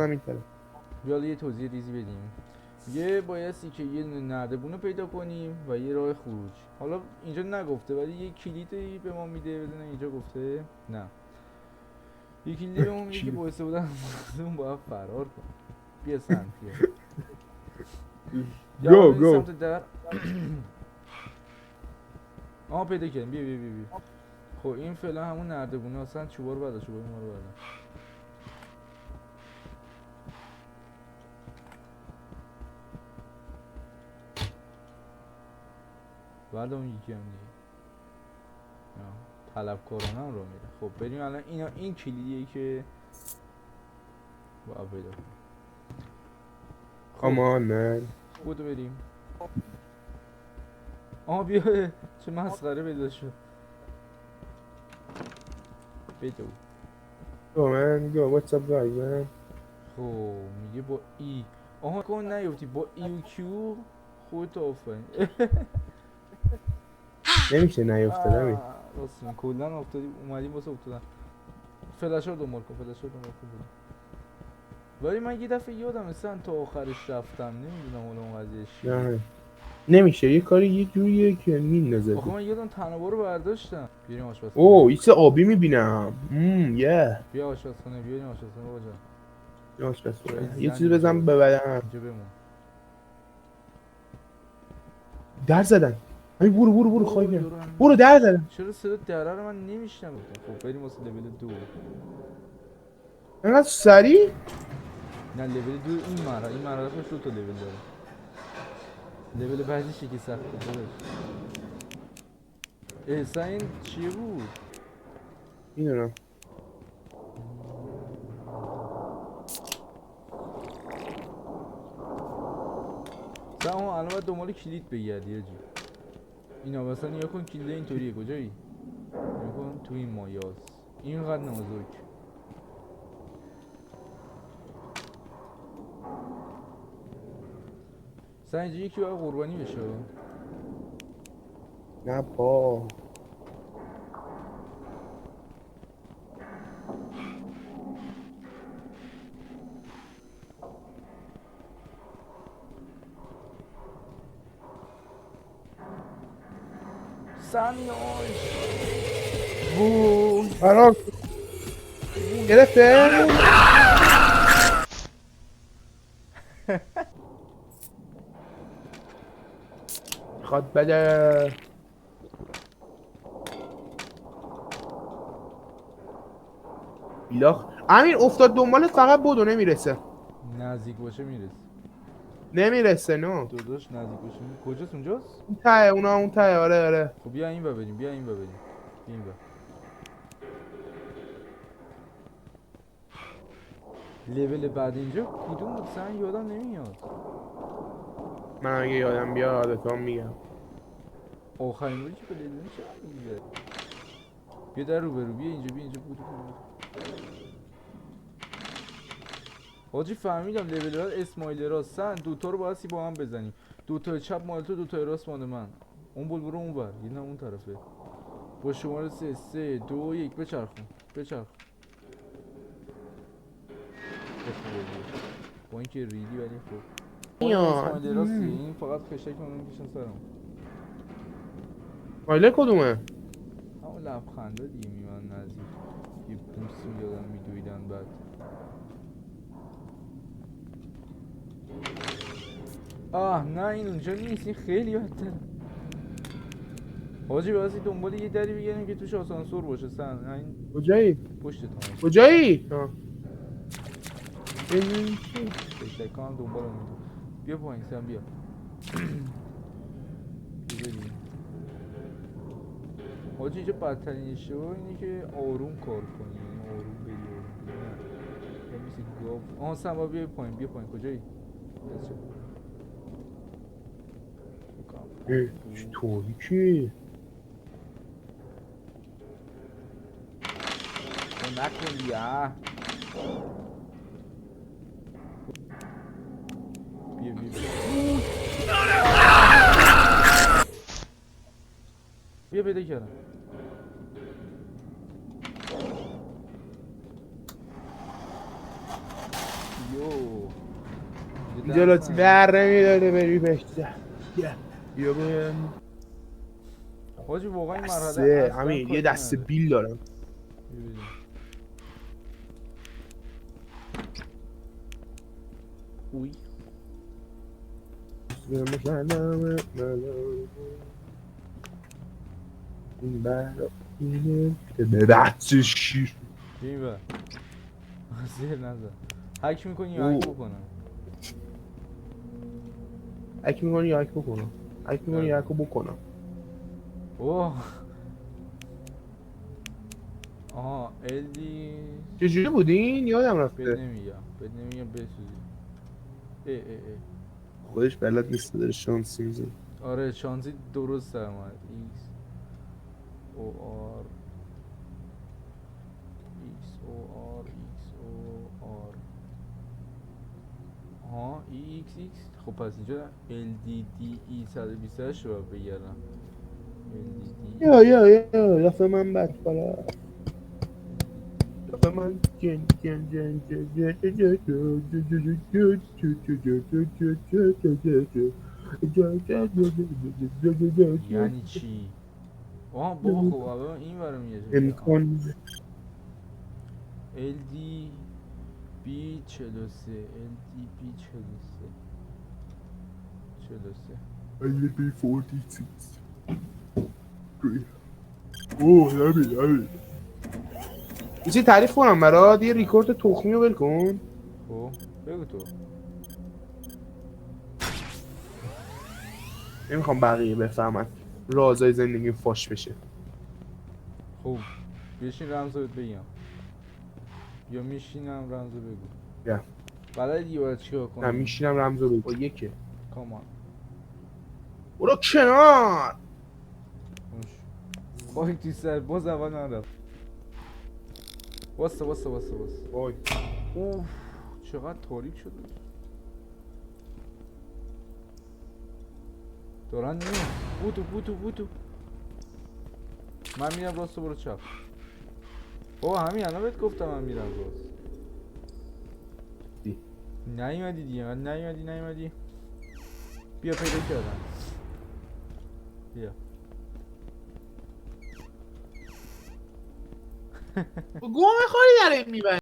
همین طرف. بیالا یه توضیح ریزی بدیم. یه بایستی که یه نردبون رو پیدا کنیم و یه راه خروج. حالا اینجا نگفته ولی یه کلیدی به ما میده، بدون اینجا گفته نه. یه کلیدی به ما میده که با استفاده از اون باید فرار کنیم. بیا سمت بیا گو بریم گو. سمت در. آها پیدا کردیم. بیا بیا بیا بیا. خب این فعلا همون نردبونه اصلا چوبا رو بردار، چوبا ما رو بردار. بعد اون یکی هم دیگه طلبکارانه هم رو میره. خب بریم الان این کلیدیه که باید پیدا کنیم. کامان من. بودو بریم. آها بیا چه مسخره پیدا شد. بدو. گو من گو. What's up guys man. خب میگه با ای. آها کن نیفتی با ای و کیو خودت آفرین. نمیشه نیافتادم. راست میگی کلا افتادی اومدیم واسه افتادن. فلاشر دنبال کن، فلاشر دنبال کن. ولی من یه دفعه یادم مثلا تا آخرش رفتم، نمیدونم حالا اون قضیه چیه. نه نمیشه، یه کاری یه جوریه که میندازه. آخه من یادم تنابا رو برداشتم. بریم آشپزخونه. اوه ایس آبی میبینم. یه بیا آشپزخونه، بیاریم آشپزخونه بابا جان. یه چیزی بزن ببرم. اینجا بمون. در زدن. همین برو خواهی برو برو. برو در زدن. چرا صدا دره رو من نمیشنم؟ خب بریم واسه لول 2. انقدر سریع. نه لول 2 این مرحله دو تا لول داره. لول بعدیشه که سخته داداش. احسان این چیه بود؟ میدونم. سامان الان باید دنبال کلید بگردی آجی. اینا مثلا نیا کن کلید اینطوریه، کجایی؟ نیا کن تو این مایاست. اینقدر نازک. سن اینجا یکی باید قربانی بشه. نه با سمیاش وای فرار گرفته. میخواد بده. بیلاخ امیر افتاد دنبالت، فقط بدو نمیرسه. نزدیک باشه میرسه. نمیرسه نه. داداش نزدیک باشه کجاست؟ اونجاست؟ اون ته اونا، اون ته. آره خب بیا این بریم، بیا این بریم. بیا این لول بعد اینجا کدوم بود سن یادم نمیاد. من اگه یادم بیاد تو میگم. آخرین باری که به لول چه میگه. بیا در رو برو، بیا اینجا بود. حاجی فهمیدم لول بعد اسمایلرها سن دوتا رو باید با هم بزنیم. دوتای چپ مال تو، دوتای راست مال من. اون بول برو اون بر، یه نه اون طرفه. با شماره 3 2 1 بچرخون. با اینکه ریدی ولی خوب. این اسمایل راستی، این فقط خشک رو میکشن سرم. فایل کدومه؟ همون لبخنده دیگه میمن نزدیک یه بوس میدادن میدویدن بعد. نه این اونجا نیست، این خیلی بدتره. حاجی بازی دنبال یه دری بگردیم که توش آسانسور باشه سن. این کجایی؟ پشت تا کجایی؟ فکر هم دنبال اون بیا پایین سن بیا. حاجی اینجا بدترین اشتباه اینه که آروم کار کنی، یعنی آروم بری نه مثل گاو. سن بیا پایین کجایی؟ چطوری چی؟ نکن دیگه. بیا پیدا کردم. جلوتی بر نمیداره بری بهتر. بیا بایم. حاجی واقعا این مرحله دسته اصلا همین یه کاری دسته نداره. بیل دارم. ببینیم. اوی این برا اینه به بچه شیر. ببین بر زیر نزن. هک میکنی یا او. هک بکنم؟ هک میکنی یا هک بکنم؟ هک میکنی یا هک بکنم؟ اوه آها الدی چجوری بودین؟ یادم بد رفته. نمیگم بسوزی. ای ای ای خودش بلد نیست داره شانسی میزن. آره شانسی درست در اومد. ایکس او آر ایکس او آر ایکس او آر ها ای ایکس ایکس. خب پس اینجا ال دی دی ای 128 رو باید بگردم. ال دی دی یا دفعه من بد بالا. دفعه من جن جن جن جن جن جن یعنی چی؟ آها بابا خب اول این ور میگه امکان ال دی بی 43 ال دی بی 43 LB46 اوه نبید یه چی تعریف کنم برات. یه ریکورد تخمی رو ول کن. خب بگو تو. نمیخوام بقیه بفهمن رازای زندگی فاش بشه. خب بشین رمزو بهت بگم یا میشینم رمزو بگو. یا بلدی باید چیکار کنی؟ نه میشینم رمزو بگو. با یکه کامان برو کنار. خواهی توی سر باز اول نرفت. واسه وای اوف چقدر تاریک شده. دارن میان. بوتو من میرم راست برو چپ. بابا همین الان بهت گفتم من میرم راست. نیومدی دیگه. من نیومدی. بیا پیدا کردم. بیا گوه میخوری در این میبری.